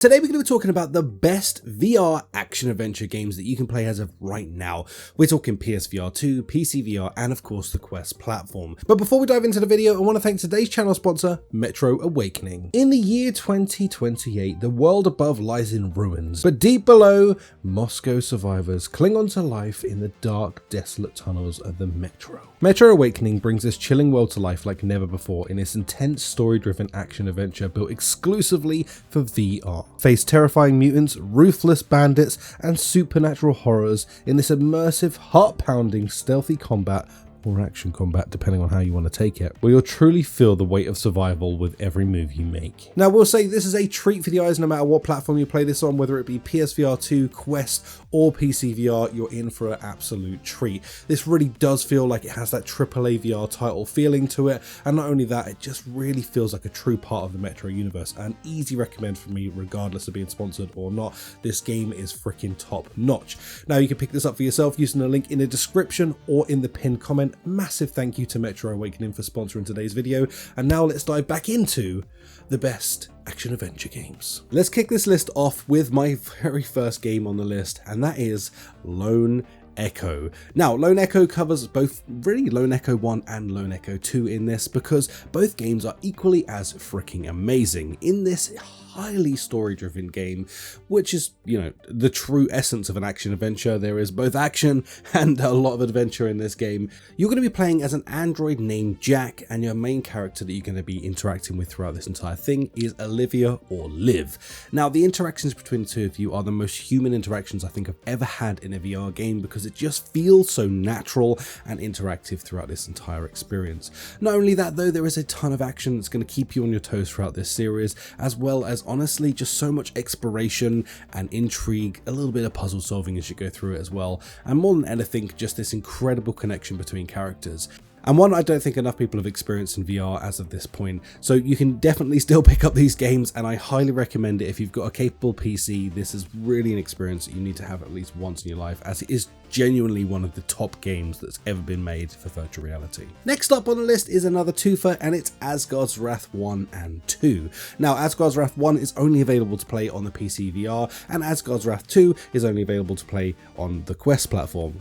Today we're going to be talking about the best VR action-adventure games that you can play as of right now. We're talking PSVR 2, PCVR, and of course the Quest platform. But before we dive into the video, I want to thank today's channel sponsor, Metro Awakening. In the year 2028, the world above lies in ruins, but deep below, Moscow survivors cling on to life in the dark, desolate tunnels of the Metro. Metro Awakening brings this chilling world to life like never before in this intense, story-driven action-adventure built exclusively for VR. Face terrifying mutants, ruthless bandits, and supernatural horrors in this immersive, heart-pounding, stealthy combat or action combat, depending on how you want to take it, where you'll truly feel the weight of survival with every move you make. Now, we'll say this is a treat for the eyes no matter what platform you play this on, whether it be PSVR 2, Quest, or PCVR, you're in for an absolute treat. This really does feel like it has that AAA VR title feeling to it, and not only that, it just really feels like a true part of the Metro universe. An easy recommend for me, regardless of being sponsored or not. This game is freaking top notch. Now, you can pick this up for yourself using the link in the description or in the pinned comment. Massive thank you to Metro Awakening for sponsoring today's video, and now let's dive back into the best action adventure games. Let's kick this list off with my very first game on the list, and that is Lone Echo. Now, Lone Echo covers both really Lone Echo 1 and Lone Echo 2 in this, because both games are equally as freaking amazing in this highly story-driven game, which is, you know, the true essence of an action adventure. There is both action and a lot of adventure in this game. You're going to be playing as an android named Jack, and your main character that you're going to be interacting with throughout this entire thing is Olivia, or Liv. Now, the interactions between the two of you are the most human interactions I think I've ever had in a VR game, because it just feels so natural and interactive throughout this entire experience. Not only that though, there is a ton of action that's going to keep you on your toes throughout this series, as well as honestly just so much exploration and intrigue, a little bit of puzzle solving as you go through it as well, and more than anything, just this incredible connection between characters. And one I don't think enough people have experienced in VR as of this point. So you can definitely still pick up these games, and I highly recommend it. If you've got a capable PC, this is really an experience that you need to have at least once in your life, as it is genuinely one of the top games that's ever been made for virtual reality. Next up on the list is another twofer, and it's Asgard's Wrath 1 and 2. Now, Asgard's Wrath 1 is only available to play on the PC VR, and Asgard's Wrath 2 is only available to play on the Quest platform.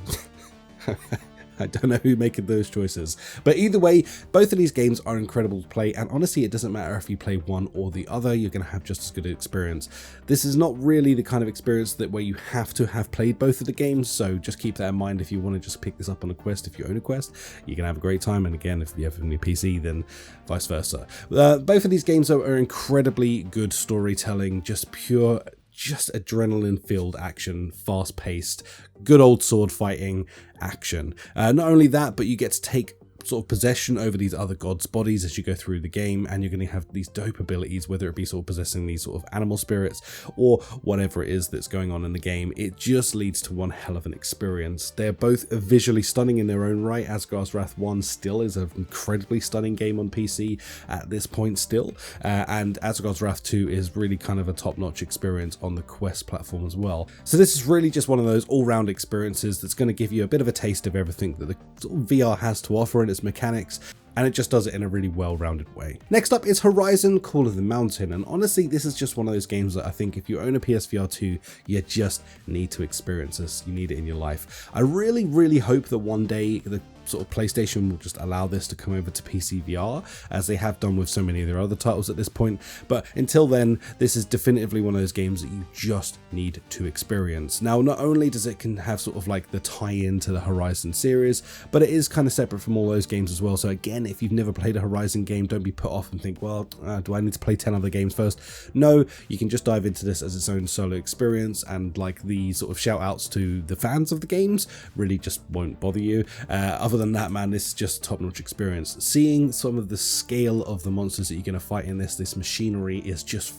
I don't know who making those choices, but either way, both of these games are incredible to play, and honestly, it doesn't matter if you play one or the other, you're going to have just as good an experience. This is not really the kind of experience that where you have to have played both of the games, so just keep that in mind if you want to just pick this up on a Quest. If you own a Quest, you can have a great time, and again, if you have it on your PC, then vice versa. Both of these games are incredibly good storytelling, just adrenaline-filled action, fast-paced, good old sword fighting action. Not only that, but you get to take sort of possession over these other gods' bodies as you go through the game, and you're going to have these dope abilities, whether it be sort of possessing these sort of animal spirits or whatever it is that's going on in the game. It just leads to one hell of an experience. They're both visually stunning in their own right. Asgard's Wrath 1 still is an incredibly stunning game on PC at this point still, and Asgard's Wrath 2 is really kind of a top-notch experience on the Quest platform as well. So this is really just one of those all-round experiences that's going to give you a bit of a taste of everything that the sort of VR has to offer in its mechanics, and it just does it in a really well-rounded way. Next up is Horizon Call of the Mountain, and honestly, this is just one of those games that I think if you own a PSVR 2, you just need to experience this. You need it in your life. I really hope that one day the sort of PlayStation will just allow this to come over to PCVR, as they have done with so many of their other titles at this point, but until then, this is definitively one of those games that you just need to experience. Now, not only does it can have sort of like the tie-in to the Horizon series, but it is kind of separate from all those games as well. So again, if you've never played a Horizon game, don't be put off and think, well, do I need to play 10 other games first? No, you can just dive into this as its own solo experience, and like the sort of shout outs to the fans of the games really just won't bother you. Other than that, man, this is just a top-notch experience. Seeing some of the scale of the monsters that you're going to fight in this machinery is just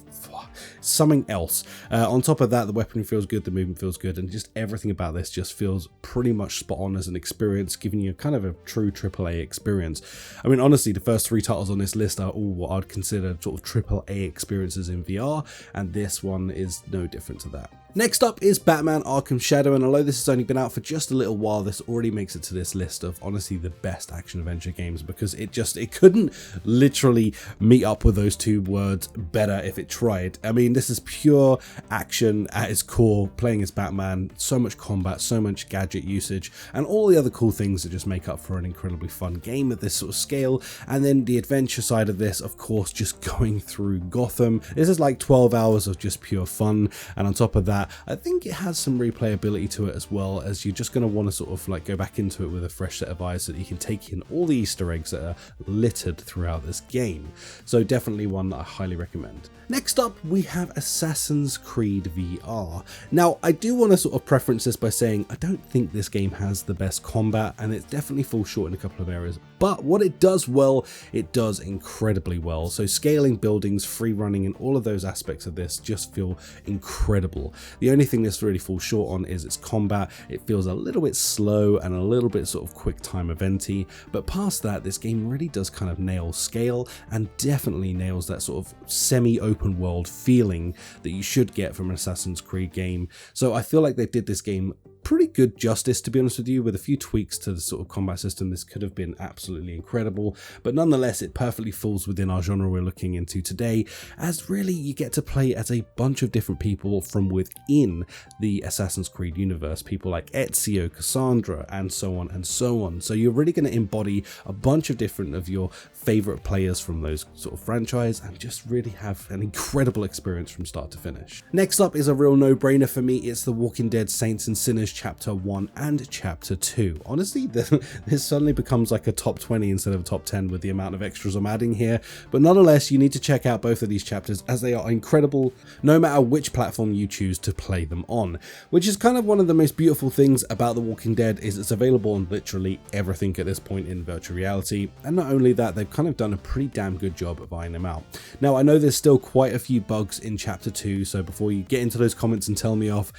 something else. On top of that, the weaponry feels good, the movement feels good, and just everything about this just feels pretty much spot on as an experience, giving you kind of a true AAA experience. I mean, honestly, the first three titles on this list are all what I'd consider sort of AAA experiences in VR, and this one is no different to that. Next up is Batman Arkham Shadow, and although this has only been out for just a little while, this already makes it to this list of honestly the best action-adventure games, because it couldn't literally meet up with those two words better if it tried. I mean, this is pure action at its core, playing as Batman, so much combat, so much gadget usage, and all the other cool things that just make up for an incredibly fun game at this sort of scale. And then the adventure side of this, of course, just going through Gotham. This is like 12 hours of just pure fun, and on top of that, I think it has some replayability to it as well, as you're just going to want to sort of like go back into it with a fresh set of eyes so that you can take in all the Easter eggs that are littered throughout this game. So definitely one that I highly recommend. Next up, we have Assassin's Creed VR. Now, I do want to sort of preference this by saying I don't think this game has the best combat, and it definitely falls short in a couple of areas, but what it does well, it does incredibly well. So scaling buildings, free running, and all of those aspects of this just feel incredible. The only thing this really falls short on is its combat. It feels a little bit slow and a little bit sort of quick time eventy, but past that, this game really does kind of nail scale and definitely nails that sort of semi-open world feeling that you should get from an Assassin's Creed game. So I feel like they did this game pretty good justice, to be honest with you. With a few tweaks to the sort of combat system, this could have been absolutely incredible, but nonetheless it perfectly falls within our genre we're looking into today, as really you get to play as a bunch of different people from within the Assassin's Creed universe, people like Ezio, Cassandra, and so on and so on. So you're really going to embody a bunch of different of your favorite players from those sort of franchise and just really have an incredible experience from start to finish. Next up is a real no-brainer for me. It's The Walking Dead Saints and Sinners Chapter 1 and Chapter 2. Honestly, this suddenly becomes like a top 20 instead of a top 10 with the amount of extras I'm adding here, but nonetheless, you need to check out both of these chapters as they are incredible no matter which platform you choose to play them on, which is kind of one of the most beautiful things about The Walking Dead is it's available on literally everything at this point in virtual reality, and not only that, they've kind of done a pretty damn good job of ironing them out. Now, I know there's still quite a few bugs in Chapter 2, so before you get into those comments and tell me off,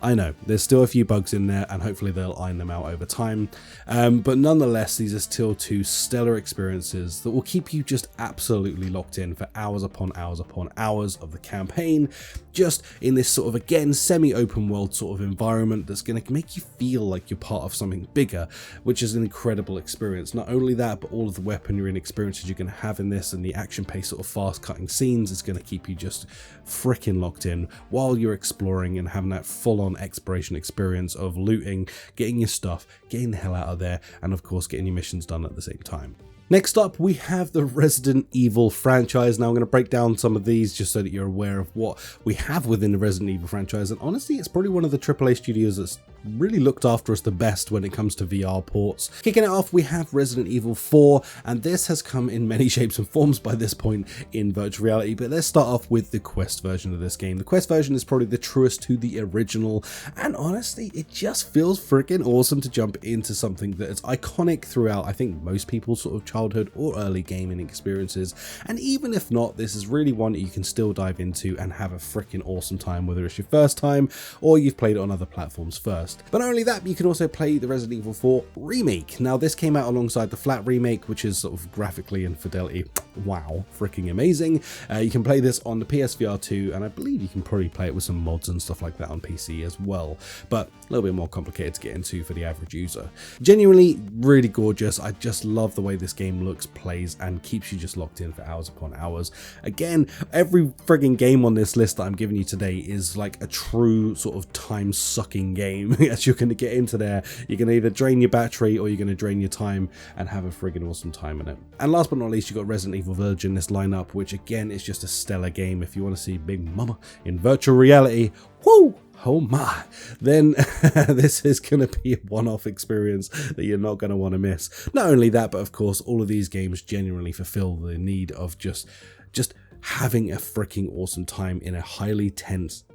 I know there's still a few bugs in there and hopefully they'll iron them out over time, but nonetheless these are still two stellar experiences that will keep you just absolutely locked in for hours upon hours upon hours of the campaign, just in this sort of, again, semi-open world sort of environment that's going to make you feel like you're part of something bigger, which is an incredible experience. Not only that, but all of the weaponry and experiences you're going to have in this and the action-paced sort of fast-cutting scenes is going to keep you just freaking locked in while you're exploring and having that full-on exploration experience of looting, getting your stuff, getting the hell out of there, and of course getting your missions done at the same time. Next up, we have the Resident Evil franchise. Now I'm going to break down some of these just so that you're aware of what we have within the Resident Evil franchise, and honestly it's probably one of the AAA studios that's really looked after us the best when it comes to VR ports. Kicking it off, we have Resident Evil 4, and this has come in many shapes and forms by this point in virtual reality, but let's start off with the Quest version of this game. The Quest version is probably the truest to the original, and honestly it just feels freaking awesome to jump into something that is iconic throughout, I think, most people's sort of childhood or early gaming experiences, and even if not, this is really one that you can still dive into and have a freaking awesome time, whether it's your first time or you've played it on other platforms first. But not only that, you can also play the Resident Evil 4 Remake. Now this came out alongside the flat remake, which is sort of graphically and fidelity, wow, freaking amazing. You can play this on the PSVR 2, and I believe you can probably play it with some mods and stuff like that on PC as well, but a little bit more complicated to get into for the average user. Genuinely really gorgeous. I just love the way this game looks, plays, and keeps you just locked in for hours upon hours. Again, every frigging game on this list that I'm giving you today is like a true sort of time-sucking game. As you're going to get into there, you're going to either drain your battery or you're going to drain your time and have a friggin' awesome time in it. And last but not least, you've got Resident Evil Village in this lineup, which again is just a stellar game. If you want to see Big Mama in virtual reality, whoo! Oh my, then this is going to be a one-off experience that you're not going to want to miss. Not only that, but of course, all of these games genuinely fulfill the need of just having a freaking awesome time in a highly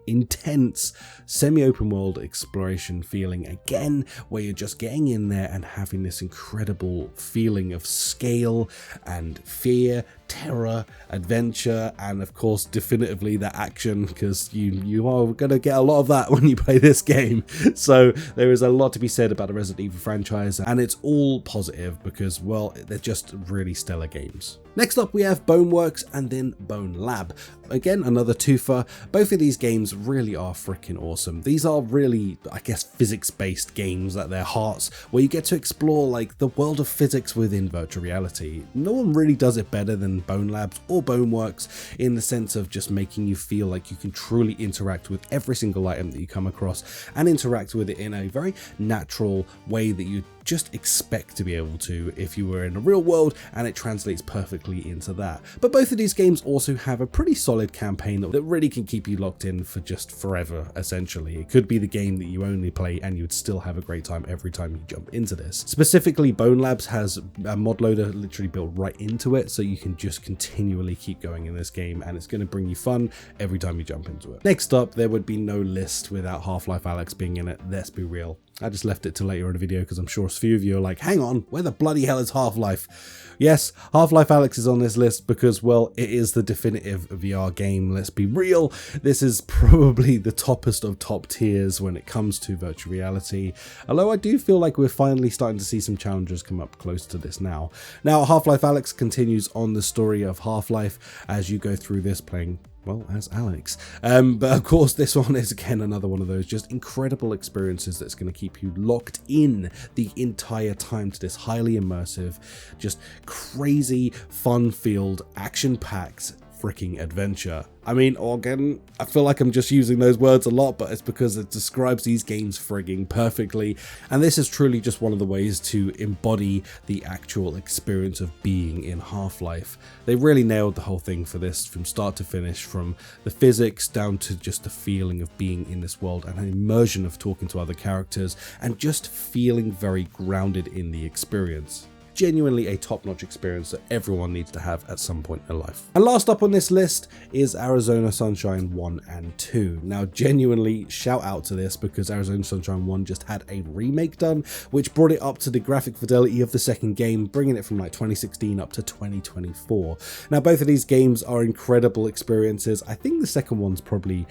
intense semi-open world exploration feeling, again, where you're just getting in there and having this incredible feeling of scale and fear, terror, adventure, and of course definitively the action, because you are going to get a lot of that when you play this game. So there is a lot to be said about the Resident Evil franchise, and it's all positive because, well, they're just really stellar games. Next up, we have Boneworks and then Bonlab. again, another twofer. Both of these games really are freaking awesome. These are really, I guess, physics-based games at their hearts, where you get to explore like the world of physics within virtual reality. No one really does it better than Bonlab or Boneworks in the sense of just making you feel like you can truly interact with every single item that you come across and interact with it in a very natural way that you just expect to be able to if you were in the real world, and it translates perfectly into that. But both of these games also have a pretty solid campaign that really can keep you locked in for just forever, essentially. It could be the game that you only play and you would still have a great time every time you jump into this. Specifically, Bonelabs has a mod loader literally built right into it, so you can just continually keep going in this game, and it's going to bring you fun every time you jump into it. Next up, there would be no list without Half-Life Alyx being in it. Let's be real. I just left it till later in the video because I'm sure a few of you are like, hang on, where the bloody hell is Half-Life? Yes, Half-Life Alyx is on this list because, well, it is the definitive VR game. Let's be real. This is probably the toppest of top tiers when it comes to virtual reality. Although I do feel like we're finally starting to see some challenges come up close to this now. Now, Half-Life Alyx continues on the story of Half-Life as you go through this playing, well, as Alyx. But of course, this one is again another one of those just incredible experiences that's going to keep you locked in the entire time to this highly immersive, just crazy, fun-filled, action-packed freaking adventure. I mean, again, I feel like I'm just using those words a lot, but it's because it describes these games frigging perfectly. And this is truly just one of the ways to embody the actual experience of being in Half-Life. They really nailed the whole thing for this from start to finish, from the physics down to just the feeling of being in this world and an immersion of talking to other characters and just feeling very grounded in the experience. Genuinely a top-notch experience that everyone needs to have at some point in their life. And last up on this list is Arizona Sunshine 1 and 2. Now, genuinely shout out to this because Arizona Sunshine 1 just had a remake done, which brought it up to the graphic fidelity of the second game, bringing it from like 2016 up to 2024. Now, both of these games are incredible experiences. I think the second one's probably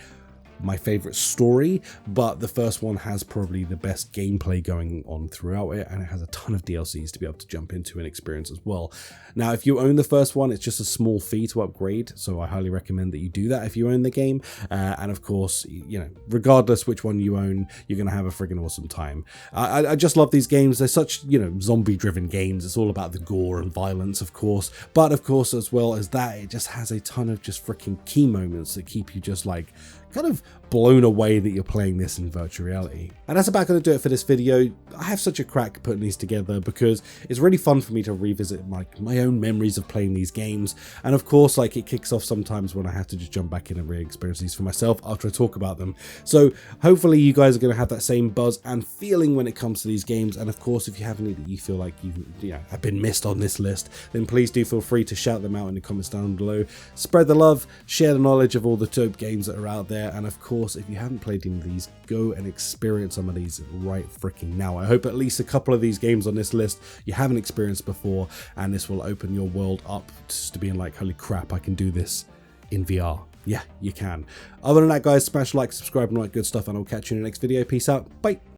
my favorite story, but the first one has probably the best gameplay going on throughout it, and it has a ton of DLCs to be able to jump into and experience as well. Now, if you own the first one, it's just a small fee to upgrade, so I highly recommend that you do that if you own the game. And of course, you know, regardless which one you own, you're gonna have a friggin' awesome time. I just love these games. They're such, you know, zombie-driven games. It's all about the gore and violence, of course, but of course, as well as that, it just has a ton of just freaking key moments that keep you just like kind of blown away that you're playing this in virtual reality. And that's about going to do it for this video. I have such a crack putting these together because it's really fun for me to revisit my own memories of playing these games. And of course, like, it kicks off sometimes when I have to just jump back in and re-experience these for myself after I talk about them. So hopefully you guys are going to have that same buzz and feeling when it comes to these games. And of course, if you have any that you feel like you have been missed on this list, then please do feel free to shout them out in the comments down below. Spread the love, share the knowledge of all the dope games that are out there. And of course, if you haven't played any of these, go and experience some of these right freaking now. I hope at least a couple of these games on this list you haven't experienced before, and this will open your world up just to being like, holy crap, I can do this in VR. Yeah, you can. Other than that, guys, smash like, subscribe, and all that good stuff, and I'll catch you in the next video. Peace out. Bye.